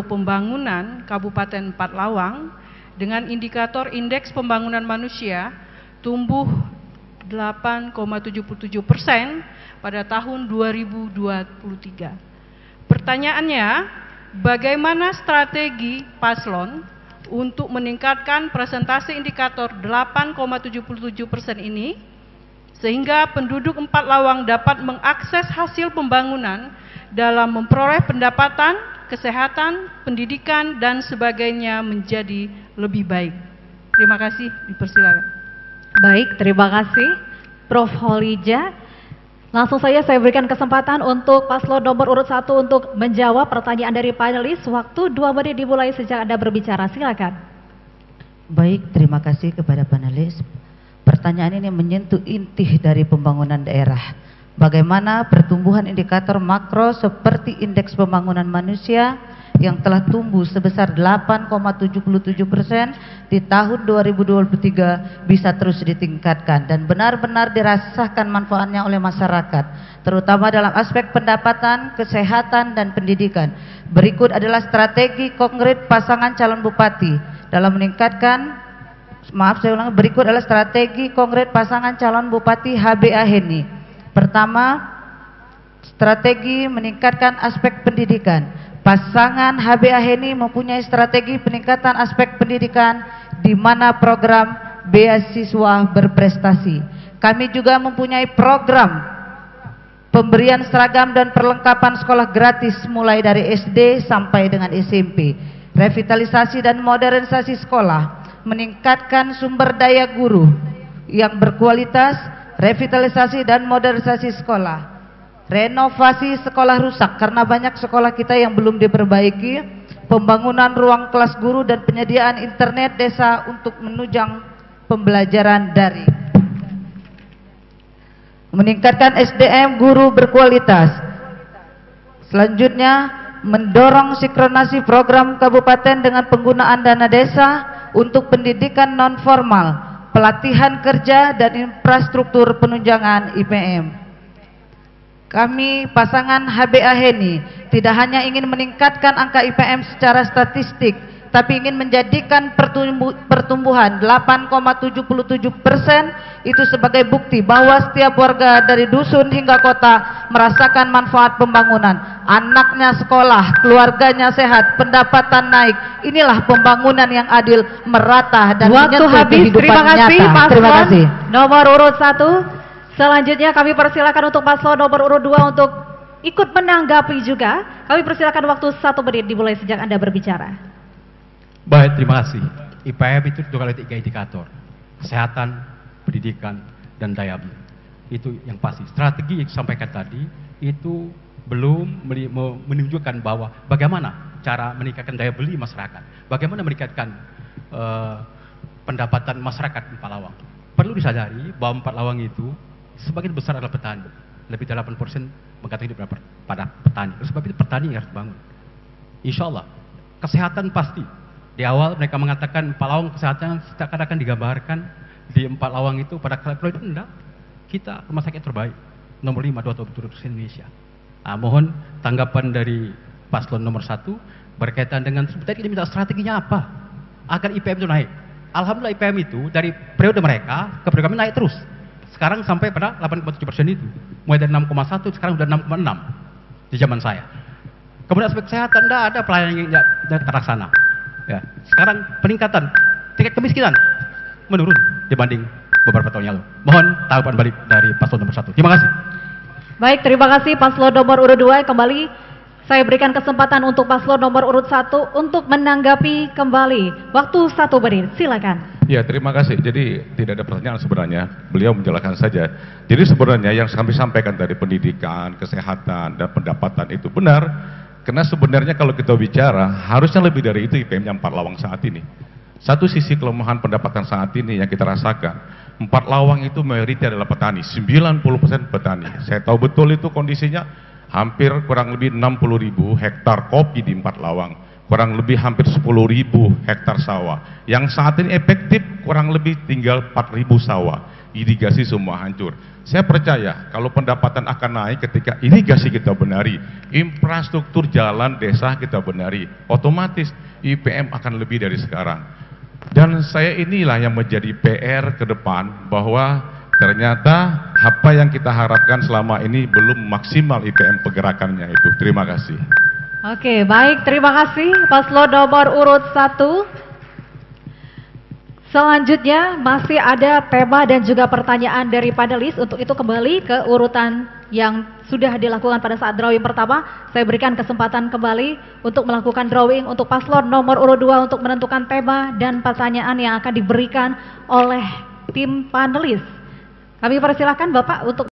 Makro Pembangunan Kabupaten Empat Lawang dengan indikator Indeks Pembangunan Manusia tumbuh 8,77% pada tahun 2023. Pertanyaannya, bagaimana strategi paslon untuk meningkatkan presentasi indikator 8,77% ini sehingga penduduk Empat Lawang dapat mengakses hasil pembangunan dalam memperoleh pendapatan, kesehatan, pendidikan, dan sebagainya menjadi lebih baik. Terima kasih, dipersilakan. Baik, terima kasih Prof. Holija. Langsung saja saya berikan kesempatan untuk paslon nomor urut 1 untuk menjawab pertanyaan dari panelis. Waktu 2 menit dimulai sejak Anda berbicara, silakan. Baik, terima kasih kepada panelis. Pertanyaan ini menyentuh inti dari pembangunan daerah. Bagaimana pertumbuhan indikator makro seperti indeks pembangunan manusia yang telah tumbuh sebesar 8,77% di tahun 2023 bisa terus ditingkatkan dan benar-benar dirasakan manfaatnya oleh masyarakat, terutama dalam aspek pendapatan, kesehatan, dan pendidikan. Berikut adalah strategi konkret pasangan calon bupati dalam meningkatkan, berikut adalah strategi konkret pasangan calon bupati HBA Heni. Pertama, strategi meningkatkan aspek pendidikan. Pasangan HBA Heni mempunyai strategi peningkatan aspek pendidikan di mana program beasiswa berprestasi. Kami juga mempunyai program pemberian seragam dan perlengkapan sekolah gratis mulai dari SD sampai dengan SMP. Revitalisasi dan modernisasi sekolah, meningkatkan sumber daya guru yang berkualitas, revitalisasi dan modernisasi sekolah. Renovasi sekolah rusak karena banyak sekolah kita yang belum diperbaiki, pembangunan ruang kelas guru dan penyediaan internet desa untuk menunjang pembelajaran daring. Meningkatkan SDM guru berkualitas. Selanjutnya, mendorong sinkronasi program kabupaten dengan penggunaan dana desa untuk pendidikan non formal, pelatihan kerja dan infrastruktur penunjangan IPM. Kami pasangan HBA Heni tidak hanya ingin meningkatkan angka IPM secara statistik, tapi ingin menjadikan pertumbuhan 8,77% itu sebagai bukti bahwa setiap warga dari dusun hingga kota merasakan manfaat pembangunan. Anaknya sekolah, keluarganya sehat, pendapatan naik. Inilah pembangunan yang adil, merata dan menyentuh kehidupan nyata. Terima kasih. Nomor urut 1. Selanjutnya kami persilakan untuk paslon nomor urut 2 untuk ikut menanggapi juga. Kami persilakan waktu 1 menit dimulai sejak Anda berbicara. Baik, terima kasih. IPM itu ada 3 indikator: kesehatan, pendidikan, dan daya beli. Itu yang pasti. Strategi yang disampaikan tadi itu belum menunjukkan bahwa bagaimana cara meningkatkan daya beli masyarakat, bagaimana meningkatkan pendapatan masyarakat Empat Lawang. Perlu disadari bahwa Empat Lawang itu sebagian besar adalah petani, lebih dari 8% bergantung hidup pada petani. Sebab itu petani yang harus bangun. Insya Allah, kesehatan pasti. Di awal mereka mengatakan Empat Lawang kesehatan seakan-akan digambarkan di Empat Lawang itu pada kalau itu enggak. Kita rumah sakit terbaik, nomor 5 27 Indonesia. Mohon tanggapan dari paslon nomor 1 berkaitan dengan tadi ini minta strateginya apa agar IPM itu naik. Alhamdulillah IPM itu dari periode mereka ke periode kami naik terus. Sekarang sampai pada 8,7% itu. Mulai dari 6,1 sekarang sudah 6,6 di zaman saya. Kemudian aspek kesehatan tidak ada pelayanan yang tidak terlaksana. Ya. Sekarang peningkatan tingkat kemiskinan menurun dibanding beberapa tahun yang lalu. Mohon tanggapan balik dari paslon nomor 1. Terima kasih. Baik, terima kasih paslon nomor urut 2. Kembali saya berikan kesempatan untuk paslon nomor urut 1 untuk menanggapi kembali. Waktu 1 menit, silakan. Ya, terima kasih. Jadi tidak ada pertanyaan sebenarnya, beliau menjelaskan saja. Jadi sebenarnya yang kami sampaikan dari pendidikan, kesehatan, dan pendapatan itu benar. Karena sebenarnya kalau kita bicara, harusnya lebih dari itu IPM-nya Empat Lawang saat ini. Satu sisi kelemahan pendapatan saat ini yang kita rasakan, Empat Lawang itu mayoritas adalah petani, 90% petani. Saya tahu betul itu kondisinya, hampir kurang lebih 60.000 hektar kopi di Empat Lawang. kurang lebih hampir 10.000 hektar sawah. Yang saat ini efektif kurang lebih tinggal 4.000 sawah. Irigasi semua hancur. Saya percaya kalau pendapatan akan naik ketika irigasi kita benari, infrastruktur jalan desa kita benari, otomatis IPM akan lebih dari sekarang. Dan saya inilah yang menjadi PR ke depan, bahwa ternyata apa yang kita harapkan selama ini belum maksimal IPM pergerakannya itu. Terima kasih. Oke, baik, terima kasih paslon nomor urut 1. Selanjutnya masih ada tema dan juga pertanyaan dari panelis. Untuk itu kembali ke urutan yang sudah dilakukan pada saat drawing pertama. Saya berikan kesempatan kembali untuk melakukan drawing untuk paslon nomor urut 2 untuk menentukan tema dan pertanyaan yang akan diberikan oleh tim panelis. Kami persilahkan Bapak untuk